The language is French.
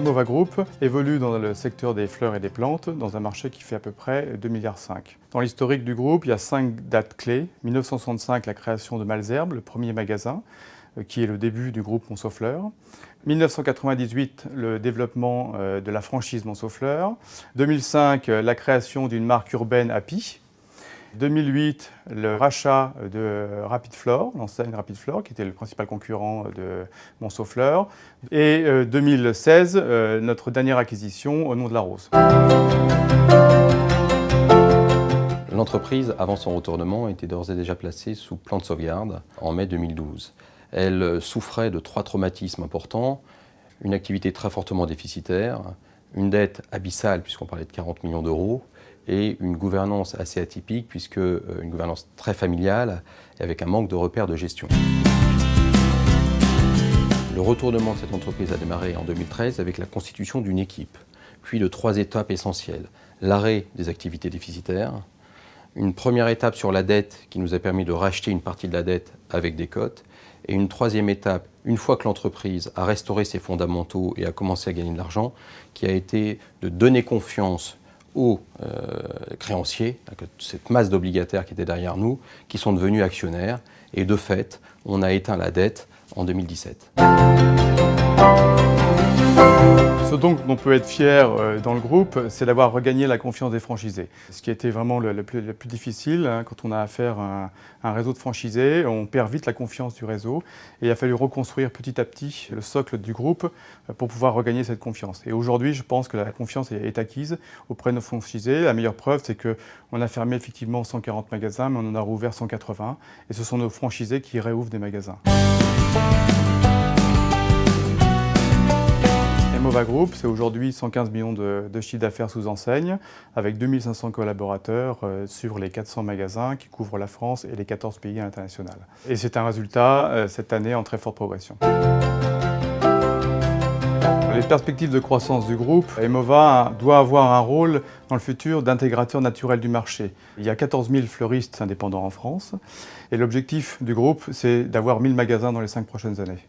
Emova Group évolue dans le secteur des fleurs et des plantes, dans un marché qui fait à peu près 2,5 milliards. Dans l'historique du groupe, il y a 5 dates clés. 1965, la création de Malesherbes, le premier magasin, qui est le début du groupe Monceau Fleurs. 1998, le développement de la franchise Monceau Fleurs. 2005, la création d'une marque urbaine Happy. 2008, le rachat de Rapid Flore, l'enseigne Rapid Flore, qui était le principal concurrent de Monceau Fleurs. Et 2016, notre dernière acquisition au nom de la Rose. L'entreprise, avant son retournement, était d'ores et déjà placée sous plan de sauvegarde en mai 2012. Elle souffrait de 3 traumatismes importants, une activité très fortement déficitaire, une dette abyssale, puisqu'on parlait de 40 millions d'euros, et une gouvernance assez atypique, puisque une gouvernance très familiale, et avec un manque de repères de gestion. Le retournement de cette entreprise a démarré en 2013 avec la constitution d'une équipe, puis de 3 étapes essentielles. L'arrêt des activités déficitaires, une première étape sur la dette qui nous a permis de racheter une partie de la dette avec des cotes, et une 3e étape, une fois que l'entreprise a restauré ses fondamentaux et a commencé à gagner de l'argent, qui a été de donner confiance aux créanciers, cette masse d'obligataires qui était derrière nous, qui sont devenus actionnaires, et de fait, on a éteint la dette en 2017. Ce dont on peut être fier dans le groupe, c'est d'avoir regagné la confiance des franchisés. Ce qui a été vraiment le plus difficile, quand on a affaire à un réseau de franchisés, on perd vite la confiance du réseau et il a fallu reconstruire petit à petit le socle du groupe pour pouvoir regagner cette confiance. Et aujourd'hui, je pense que la confiance est acquise auprès de nos franchisés. La meilleure preuve, c'est qu'on a fermé effectivement 140 magasins, mais on en a rouvert 180 et ce sont nos franchisés qui réouvrent des magasins. Emova Group, c'est aujourd'hui 115 millions de chiffre d'affaires sous enseigne, avec 2500 collaborateurs sur les 400 magasins qui couvrent la France et les 14 pays à l'international. Et c'est un résultat cette année en très forte progression. Les perspectives de croissance du groupe, Emova doit avoir un rôle dans le futur d'intégrateur naturel du marché. Il y a 14 000 fleuristes indépendants en France et l'objectif du groupe, c'est d'avoir 1000 magasins dans les 5 prochaines années.